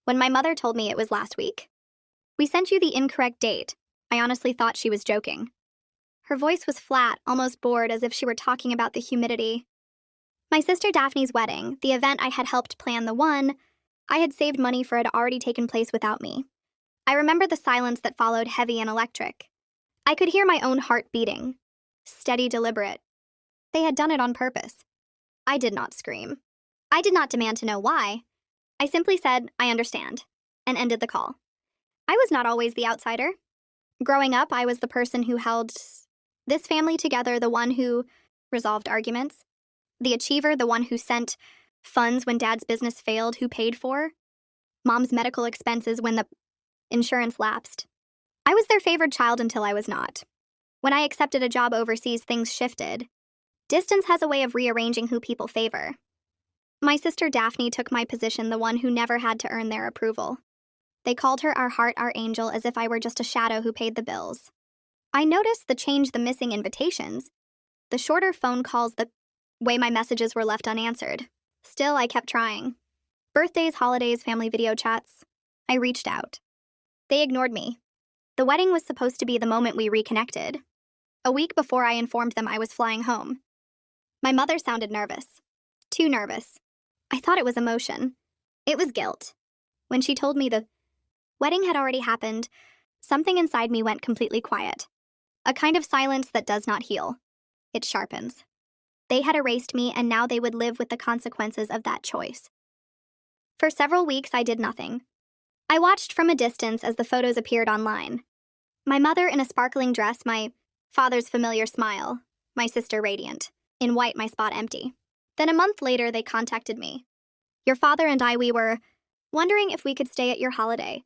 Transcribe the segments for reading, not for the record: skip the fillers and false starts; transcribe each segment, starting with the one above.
when my mother told me it was last week. "We sent you the incorrect date." I honestly thought she was joking. Her voice was flat, almost bored, as if she were talking about the humidity. My sister Daphne's wedding, the event I had helped plan, the one I had saved money for, had already taken place without me. I remember the silence that followed, heavy and electric. I could hear my own heart beating. Steady, deliberate. They had done it on purpose. I did not scream. I did not demand to know why. I simply said, "I understand," and ended the call. I was not always the outsider. Growing up, I was the person who held this family together, the one who resolved arguments, the achiever, the one who sent funds when Dad's business failed, who paid for Mom's medical expenses when the insurance lapsed. I was their favored child until I was not. When I accepted a job overseas, things shifted. Distance has a way of rearranging who people favor. My sister Daphne took my position, the one who never had to earn their approval. They called her our heart, our angel, as if I were just a shadow who paid the bills. I noticed the change, the missing invitations, the shorter phone calls, the way my messages were left unanswered. Still, I kept trying. Birthdays, holidays, family video chats. I reached out. They ignored me. The wedding was supposed to be the moment we reconnected. A week before, I informed them I was flying home. My mother sounded nervous. Too nervous. I thought it was emotion. It was guilt. When she told me the wedding had already happened, something inside me went completely quiet. A kind of silence that does not heal. It sharpens. They had erased me, and now they would live with the consequences of that choice. For several weeks, I did nothing. I watched from a distance as the photos appeared online. My mother in a sparkling dress, my father's familiar smile, my sister radiant. In white, my spot empty. Then a month later, they contacted me. "Your father and I, we were wondering if we could stay at your holiday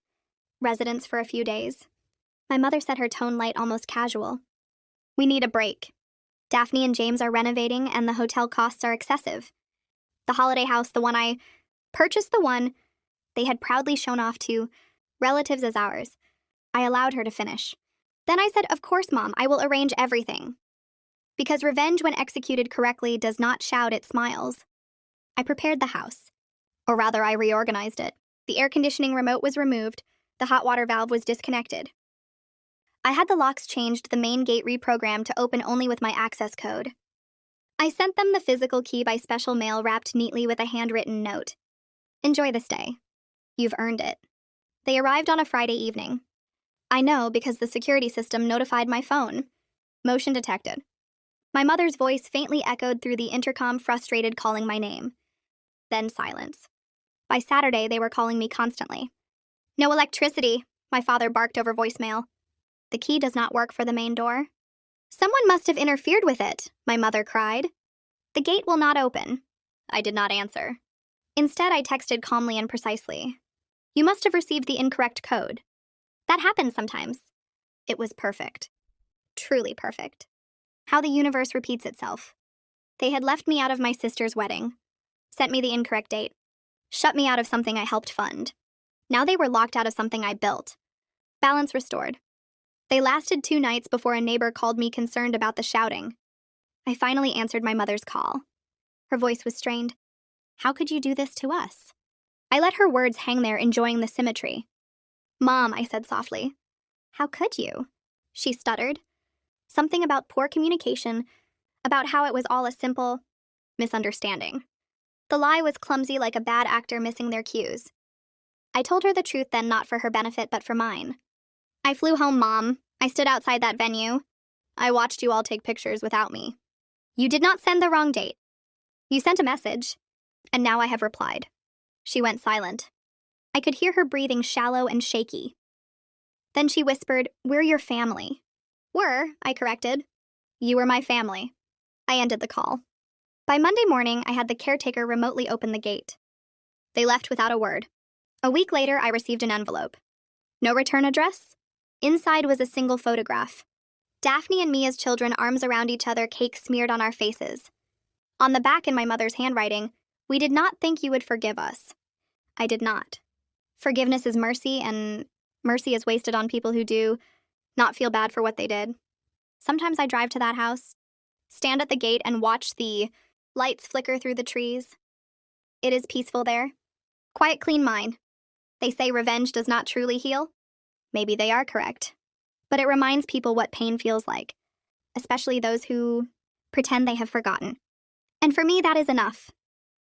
residence for a few days." My mother said, her tone light, almost casual. "We need a break. Daphne and James are renovating, and the hotel costs are excessive. The holiday house, the one I purchased, the one they had proudly shown off to relatives as ours." I allowed her to finish. Then I said, "Of course, Mom, I will arrange everything." Because revenge, when executed correctly, does not shout, it smiles. I prepared the house. Or rather, I reorganized it. The air conditioning remote was removed. The hot water valve was disconnected. I had the locks changed, the main gate reprogrammed to open only with my access code. I sent them the physical key by special mail, wrapped neatly with a handwritten note. "Enjoy this day. You've earned it." They arrived on a Friday evening. I know because the security system notified my phone. Motion detected. My mother's voice faintly echoed through the intercom, frustrated, calling my name. Then silence. By Saturday, they were calling me constantly. "No electricity," my father barked over voicemail. "The key does not work for the main door." "Someone must have interfered with it," my mother cried. "The gate will not open." I did not answer. Instead, I texted calmly and precisely. "You must have received the incorrect code. That happens sometimes." It was perfect. Truly perfect. How the universe repeats itself. They had left me out of my sister's wedding, sent me the incorrect date, shut me out of something I helped fund. Now they were locked out of something I built. Balance restored. They lasted 2 nights before a neighbor called me, concerned about the shouting. I finally answered my mother's call. Her voice was strained. "How could you do this to us?" I let her words hang there, enjoying the symmetry. "Mom," I said softly. "How could you?" She stuttered. Something about poor communication, about how it was all a simple misunderstanding. The lie was clumsy, like a bad actor missing their cues. I told her the truth then, not for her benefit, but for mine. "I flew home, Mom. I stood outside that venue. I watched you all take pictures without me. You did not send the wrong date. You sent a message, and now I have replied." She went silent. I could hear her breathing, shallow and shaky. Then she whispered, "We're your family." "Were," I corrected. "You were my family." I ended the call. By Monday morning, I had the caretaker remotely open the gate. They left without a word. A week later, I received an envelope. No return address? Inside was a single photograph. Daphne and me as children, arms around each other, cake smeared on our faces. On the back, in my mother's handwriting, "We did not think you would forgive us." I did not. Forgiveness is mercy, and mercy is wasted on people who do not feel bad for what they did. Sometimes I drive to that house, stand at the gate, and watch the lights flicker through the trees. It is peaceful there. Quiet, clean mind. They say revenge does not truly heal. Maybe they are correct. But it reminds people what pain feels like, especially those who pretend they have forgotten. And for me, that is enough.